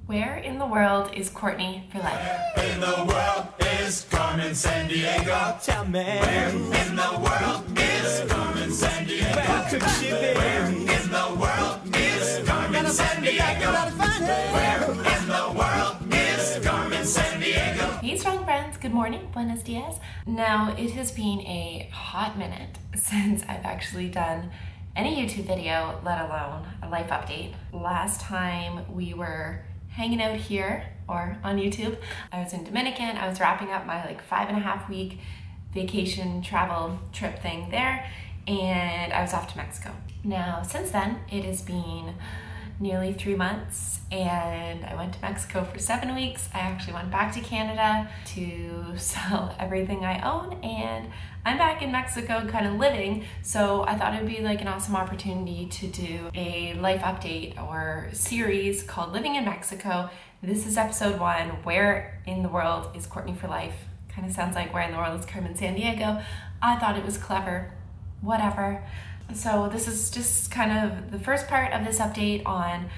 Where in the world is Courtney for life? Where in the world is Carmen Sandiego? Tell me. Where in the world is Carmen Sandiego? Where could she be? Where in the world is Carmen Sandiego? Where in the world is Carmen Sandiego? Hey strong friends, good morning, buenos dias. Now it has been a hot minute since I've actually done any YouTube video, let alone a life update. Last time we were hanging out here or on YouTube, I was in Dominican. I was wrapping up my 5.5 week vacation travel trip thing there, and I was off to Mexico. Now since then it has been nearly 3 months, and I went to Mexico for 7 weeks. I actually went back to Canada to sell everything I own, and I'm back in Mexico kind of living, so I thought it would be an awesome opportunity to do a life update or series called Living in Mexico. This is episode 1, Where in the World is Courtney for Life? Kind of sounds like Where in the World is Carmen Sandiego. I thought it was clever, whatever. So this is just kind of the first part of this update on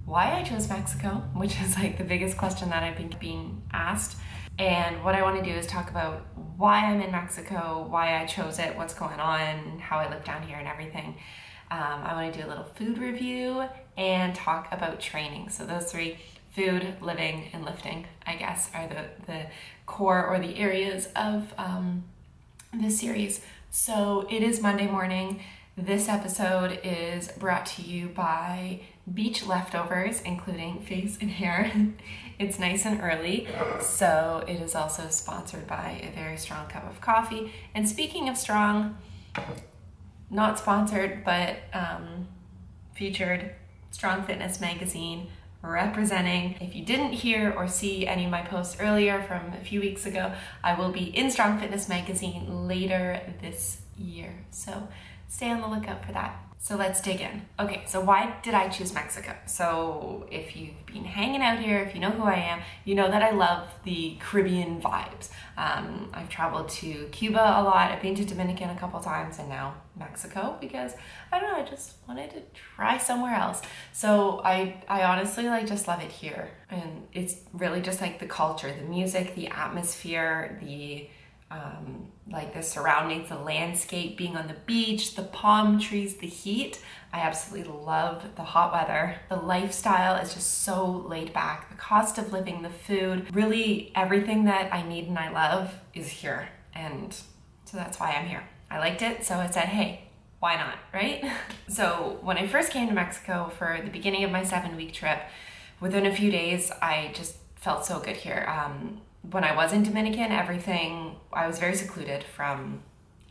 why I chose Mexico, which is the biggest question that I've been being asked. And what I want to do is talk about why I'm in Mexico, why I chose it, what's going on, how I live down here and everything. I want to do a little food review and talk about training. So those 3, food, living, and lifting, I guess, are the core or the areas of this series. So it is Monday morning. This episode is brought to you by beach leftovers, including face and hair. It's nice and early, so it is also sponsored by a very strong cup of coffee. And speaking of strong, not sponsored, but featured, Strong Fitness magazine, representing. If you didn't hear or see any of my posts earlier from a few weeks ago, I will be in Strong Fitness magazine later this year, so stay on the lookout for that. So let's dig in. Okay, so why did I choose Mexico? So if you've been hanging out here, if you know who I am, you know that I love the Caribbean vibes. I've traveled to Cuba a lot, I've been to Dominican a couple times, and now Mexico, because I don't know, I just wanted to try somewhere else. So I honestly just love it here. And it's really just the culture, the music, the atmosphere, the surroundings, the landscape, being on the beach, the palm trees, the heat. I absolutely love the hot weather. The lifestyle is just so laid back. The cost of living, the food, really everything that I need and I love is here. And so that's why I'm here. I liked it, so I said, hey, why not, right? So when I first came to Mexico for the beginning of my 7-week trip, within a few days, I just felt so good here. When I was in Dominican, I was very secluded from,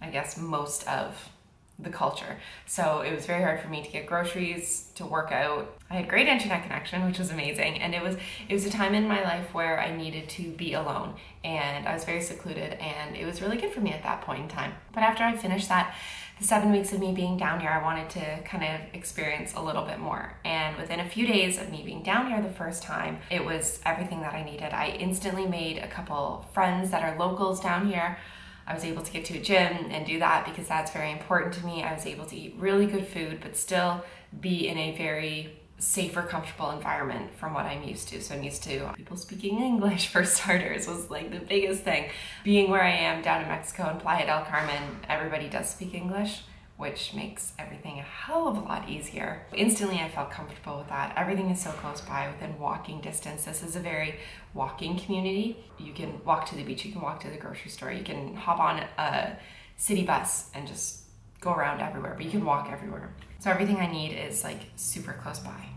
I guess, most of the culture. So it was very hard for me to get groceries, to work out. I had great internet connection, which was amazing. And it was a time in my life where I needed to be alone, and I was very secluded, and it was really good for me at that point in time. But after I finished that, the 7 weeks of me being down here, I wanted to kind of experience a little bit more. And within a few days of me being down here the first time, it was everything that I needed. I instantly made a couple friends that are locals down here. I was able to get to a gym and do that because that's very important to me. I was able to eat really good food, but still be in a very safer, comfortable environment from what I'm used to. So I'm used to people speaking English, for starters, was the biggest thing. Being where I am down in Mexico in Playa del Carmen, everybody does speak English, which makes everything a hell of a lot easier. Instantly I felt comfortable with that. Everything is so close by, within walking distance. This is a very walking community. You can walk to the beach, you can walk to the grocery store, you can hop on a city bus and just go around everywhere, but you can walk everywhere. So everything I need is super close by,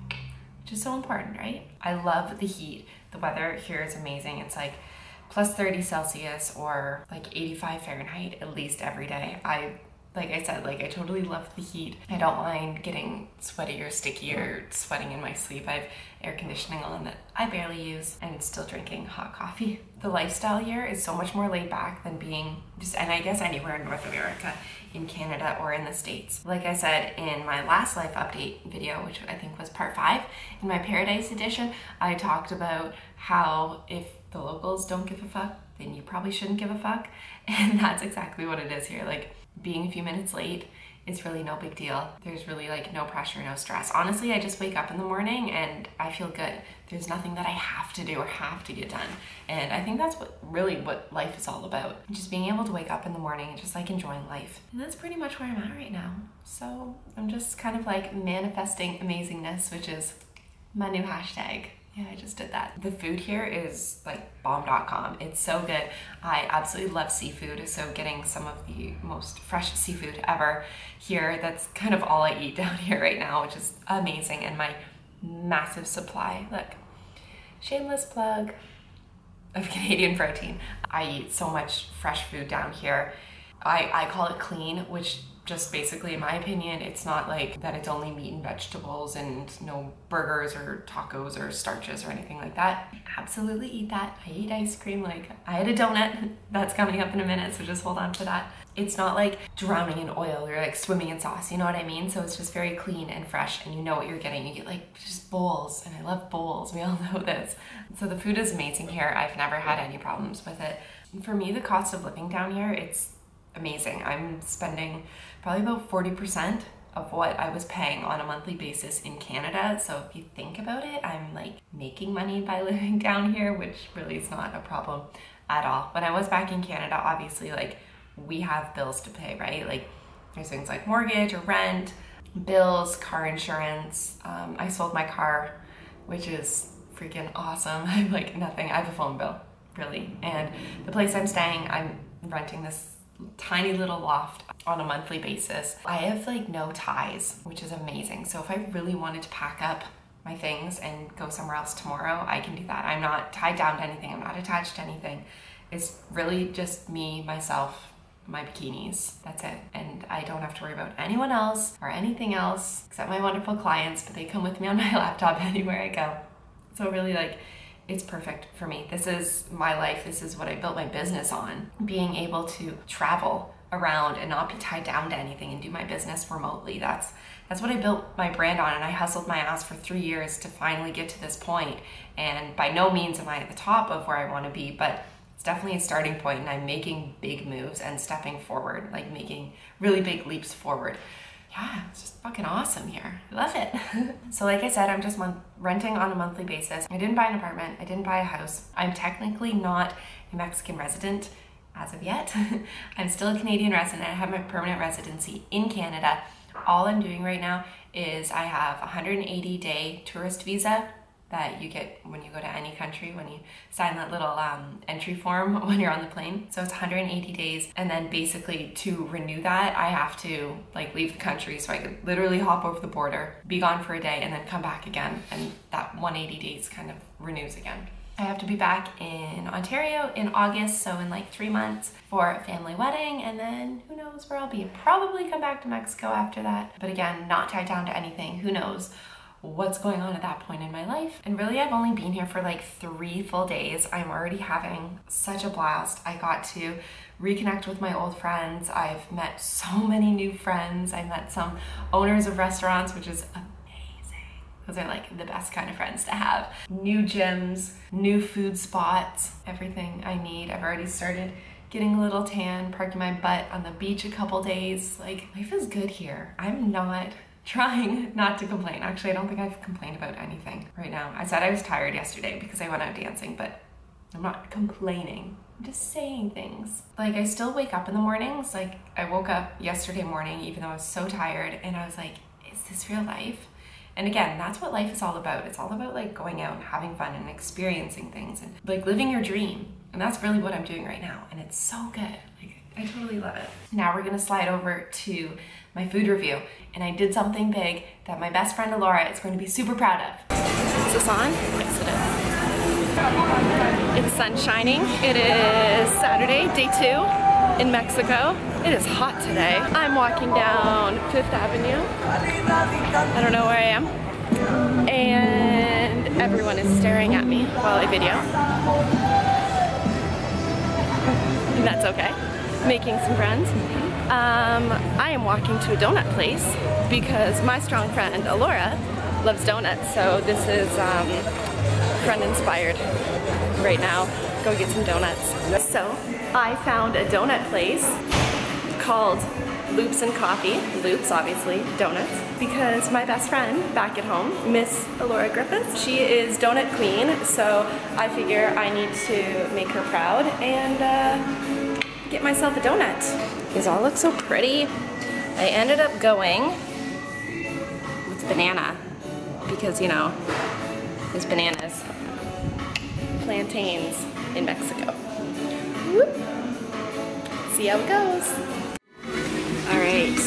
which is so important, right? I love the heat. The weather here is amazing. It's plus 30 Celsius or 85 Fahrenheit at least every day. Like I said, I totally love the heat. I don't mind getting sweaty or sticky or sweating in my sleep. I have air conditioning on that I barely use, and still drinking hot coffee. The lifestyle here is so much more laid back than being and I guess anywhere in North America, in Canada, or in the States. Like I said in my last life update video, which I think was part 5, in my Paradise edition, I talked about how if the locals don't give a fuck, then you probably shouldn't give a fuck. And that's exactly what it is here. Being a few minutes late It's really no big deal. There's really like no pressure, no stress. Honestly, I just wake up in the morning and I feel good. There's nothing that I have to do or have to get done. And I think that's what life is all about. Just being able to wake up in the morning and just like enjoying life. And that's pretty much where I'm at right now. So I'm just kind of like manifesting amazingness, which is my new hashtag. Yeah, I just did that. The food here is like bomb.com. It's so good. I absolutely love seafood. So getting some of the most fresh seafood ever here, that's kind of all I eat down here right now, which is amazing. And my massive supply, look, shameless plug of Canadian protein. I eat so much fresh food down here. I call it clean, which just basically, in my opinion, it's not like that it's only meat and vegetables and no burgers or tacos or starches or anything like that. I absolutely eat that. I eat ice cream. Like, I had a donut that's coming up in a minute, so just hold on for that. It's not like drowning in oil or like swimming in sauce, you know what I mean? So it's just very clean and fresh, and you know what you're getting. You get like just bowls, and I love bowls. We all know this. So the food is amazing here. I've never had any problems with it. For me, the cost of living down here, it's amazing. I'm spending probably about 40% of what I was paying on a monthly basis in Canada. So if you think about it, I'm like making money by living down here, which really is not a problem at all. When I was back in Canada, obviously, like, we have bills to pay, right? Like, there's things like mortgage or rent, bills, car insurance. I sold my car, which is freaking awesome. I'm like nothing. I have a phone bill, really. And the place I'm staying, I'm renting this tiny little loft on a monthly basis. I have like no ties, which is amazing. So if I really wanted to pack up my things and go somewhere else tomorrow, I can do that. I'm not tied down to anything. I'm not attached to anything. It's really just me, myself, my bikinis. That's it. And I don't have to worry about anyone else or anything else except my wonderful clients, but they come with me on my laptop anywhere I go. So really, like, it's perfect for me. This is my life. This is what I built my business on. Being able to travel around and not be tied down to anything and do my business remotely. That's what I built my brand on, and I hustled my ass for 3 years to finally get to this point. And by no means am I at the top of where I want to be, but it's definitely a starting point, and I'm making big moves and stepping forward, like making really big leaps forward. Yeah, it's just fucking awesome here. I love it. So like I said, I'm just renting on a monthly basis. I didn't buy an apartment. I didn't buy a house. I'm technically not a Mexican resident as of yet. I'm still a Canadian resident. I have my permanent residency in Canada. All I'm doing right now is I have a 180-day tourist visa that you get when you go to any country, when you sign that little entry form when you're on the plane. So it's 180 days. And then basically to renew that, I have to like leave the country. So I could literally hop over the border, be gone for a day, and then come back again. And that 180 days kind of renews again. I have to be back in Ontario in August, so in like 3 months for a family wedding, and then who knows where I'll be. Probably come back to Mexico after that. But again, not tied down to anything. Who knows what's going on at that point in my life. And really, I've only been here for like 3 full days. I'm already having such a blast. I got to reconnect with my old friends. I've met so many new friends. I met some owners of restaurants, which is amazing. Those are like the best kind of friends to have. New gyms, new food spots, everything I need. I've already started getting a little tan, parking my butt on the beach a couple days. Like, life is good here. I'm not trying not to complain. Actually, I don't think I've complained about anything right now. I said I was tired yesterday because I went out dancing, but I'm not complaining. I'm just saying things. Like, I still wake up in the mornings. Like, I woke up yesterday morning, even though I was so tired, and I was like, is this real life? And again, that's what life is all about. It's all about like going out and having fun and experiencing things and like living your dream. And that's really what I'm doing right now. And it's so good. Like, I totally love it. Now we're gonna slide over to my food review. And I did something big that my best friend Laura is going to be super proud of. Is this on? Yes, it is. It's sun shining. It is Saturday, day 2 in Mexico. It is hot today. I'm walking down 5th Avenue. I don't know where I am. And everyone is staring at me while I video. And that's okay. Making some friends. I am walking to a donut place because my strong friend Alora loves donuts. So this is friend inspired right now. Go get some donuts. So I found a donut place called loops and coffee. Loops, obviously, donuts. Because my best friend back at home, Miss Alora Griffiths, she is donut queen, so I figure I need to make her proud and get myself a donut. These all look so pretty. I ended up going with banana because, you know, there's bananas, plantains in Mexico. Whoop. See how it goes. All right.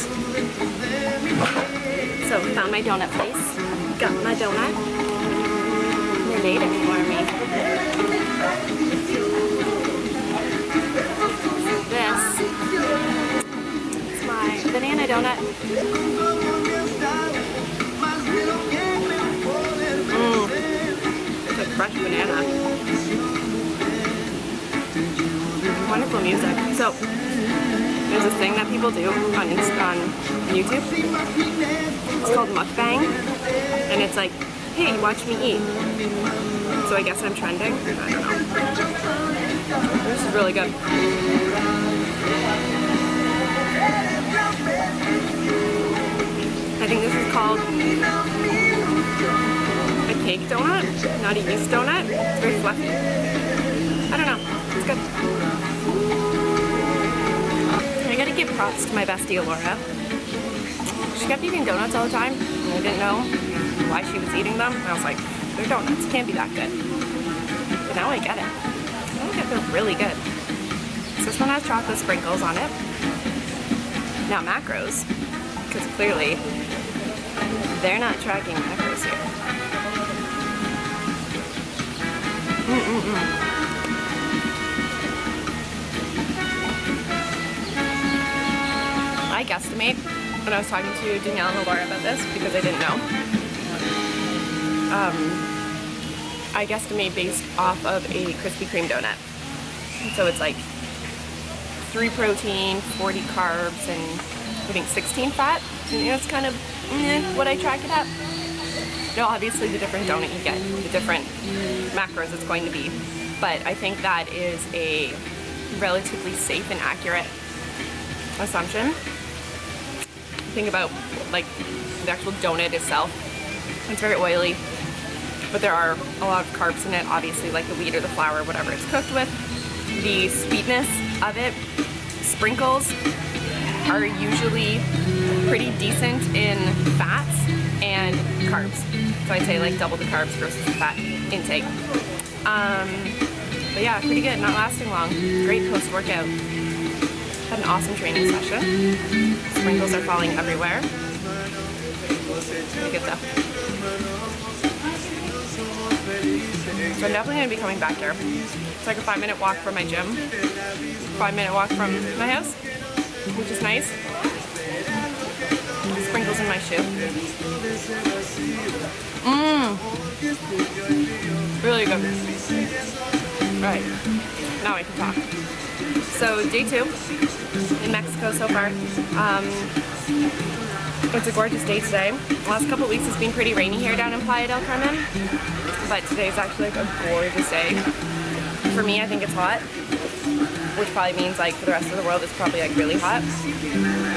So found my donut place. Got my donut. They made it for me. This is my banana donut. It's like fresh banana. Wonderful music. So there's this thing that people do on YouTube. It's called mukbang, and it's like, hey, watch me eat. So I guess I'm trending. I don't know. This is really good. I think this is called a cake donut, not a yeast donut. It's very fluffy. I don't know. It's good. I gotta give props to my bestie Alora. She kept eating donuts all the time, and I didn't know why she was eating them. And I was like, they're donuts, can't be that good. But now I get it. I think they're really good. So this one has chocolate sprinkles on it. Now macros, because clearly they're not tracking macros here. I guesstimate when I was talking to Danielle and Laura about this, because I didn't know. I guesstimate based off of a Krispy Kreme donut. So it's like 3 protein, 40 carbs, and I think 16 fat. And that's kind of what I track it at. No, obviously the different donut you get, the different macros it's going to be. But I think that is a relatively safe and accurate assumption. Think about like the actual donut itself. It's very oily, but there are a lot of carbs in it, obviously, like the wheat or the flour, whatever it's cooked with. The sweetness of it, sprinkles are usually pretty decent in fats and carbs. So I'd say like double the carbs versus the fat intake. But yeah, pretty good, not lasting long. Great post-workout. Had an awesome training session. Sprinkles are falling everywhere. Pretty good though. So I'm definitely going to be coming back here. It's like a 5-minute walk from my gym. 5-minute walk from my house, which is nice. Sprinkles in my shoe. Really good. Alright, now I can talk. So day 2 in Mexico so far. It's a gorgeous day today. The last couple weeks it's been pretty rainy here down in Playa del Carmen, but today's actually like a gorgeous day. For me, I think it's hot, which probably means like for the rest of the world it's probably like really hot.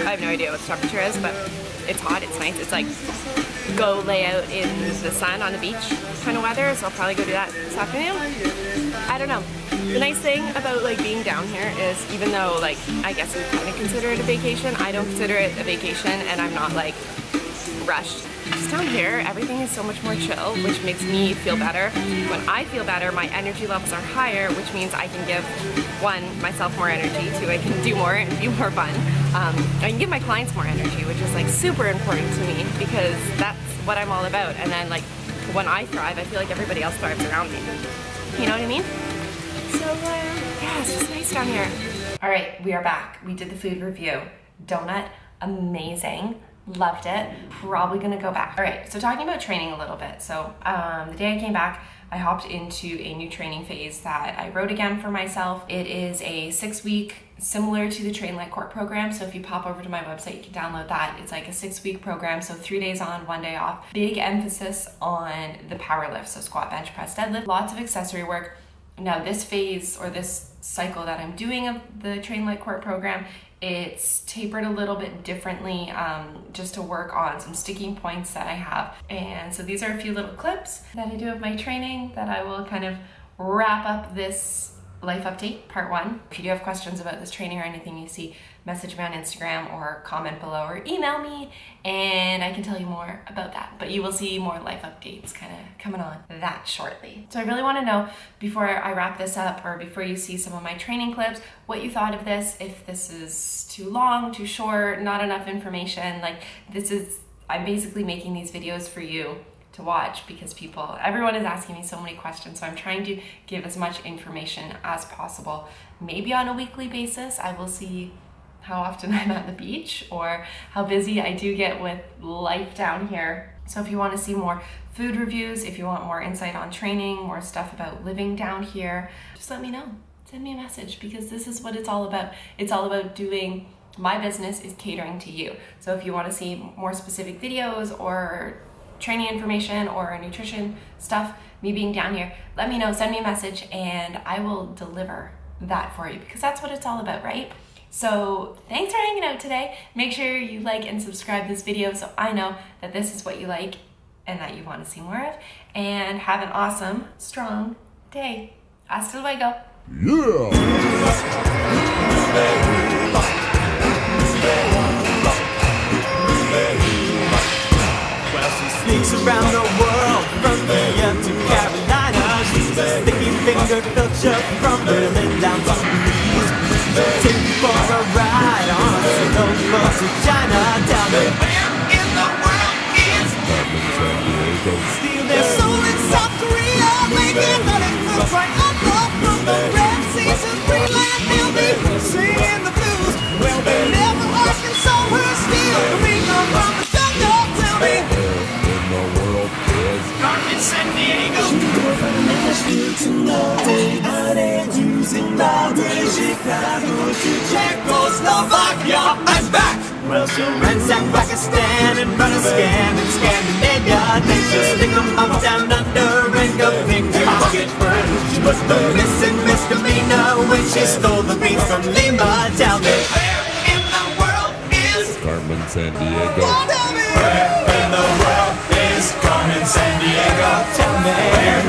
I have no idea what the temperature is, but it's hot, it's nice. It's like go lay out in the sun on the beach kind of weather, so I'll probably go do that this afternoon. I don't know. The nice thing about like being down here is, even though like I guess we kind of consider it a vacation, I don't consider it a vacation, and I'm not like rushed. Just down here, everything is so much more chill, which makes me feel better. When I feel better, my energy levels are higher, which means I can give, 1, myself more energy, 2, I can do more and be more fun. I can give my clients more energy, which is like super important to me, because that's what I'm all about. And then like when I thrive, I feel like everybody else thrives around me. You know what I mean? So yeah, it's just nice down here. All right, we are back. We did the food review. Donut, amazing. Loved it. Probably gonna go back. All right, so talking about training a little bit. So the day I came back, I hopped into a new training phase that I wrote again for myself. It is a 6-week, similar to the Train Like Court program. So if you pop over to my website, you can download that. It's like a 6-week program, so 3 days on, 1 day off. Big emphasis on the power lift, so squat, bench, press, deadlift. Lots of accessory work. Now this phase, or this cycle that I'm doing of the Train Like Court program, It's tapered a little bit differently just to work on some sticking points that I have. And so these are a few little clips that I do of my training that I will kind of wrap up this life update, part 1. If you do have questions about this training or anything you see, message me on Instagram or comment below or email me and I can tell you more about that. But you will see more life updates kind of coming on that shortly. So I really want to know, before I wrap this up or before you see some of my training clips, what you thought of this. If this is too long, too short, not enough information, like I'm basically making these videos for you to watch because everyone is asking me so many questions, so I'm trying to give as much information as possible. Maybe on a weekly basis. I will see how often I'm at the beach or how busy I do get with life down here. So if you want to see more food reviews, if you want more insight on training, more stuff about living down here, just let me know. Send me a message, because this is what it's all about. It's all about doing, my business is catering to you. So if you want to see more specific videos or training information or nutrition stuff, me being down here, let me know, send me a message, and I will deliver that for you, because that's what it's all about, right? So thanks for hanging out today. Make sure you like and subscribe this video so I know that this is what you like and that you want to see more of. And have an awesome, strong day. Hasta luego. Sneaks around the world from Playa to Carolina. She's a sticky-fingered filcher from Berlin down to Greece. Take you for a ride on a slow boat to China. Tell me, where in the world is Carmen, San Diego? Steal their soul in South Korea, making money right up from the Red Sea to Greenland. They'll be singing the blues. Well, they never Arkansas her steel. We come from the jungle. Tell me, Carmen, San Diego. Nashville to Norway, out and using Zimbabwe, Chicago to Czechoslovakia. I'm back. Well, she'll ransack Pakistan and run a scam in Scandinavia. Then she'll stick 'em up down under and go finger pocket first. She was the missing misdemeanor when she stole the beans from Lima. Tell me, where in the world is Carmen, San Diego? Where in the world is Carmen, San Diego? Tell me, where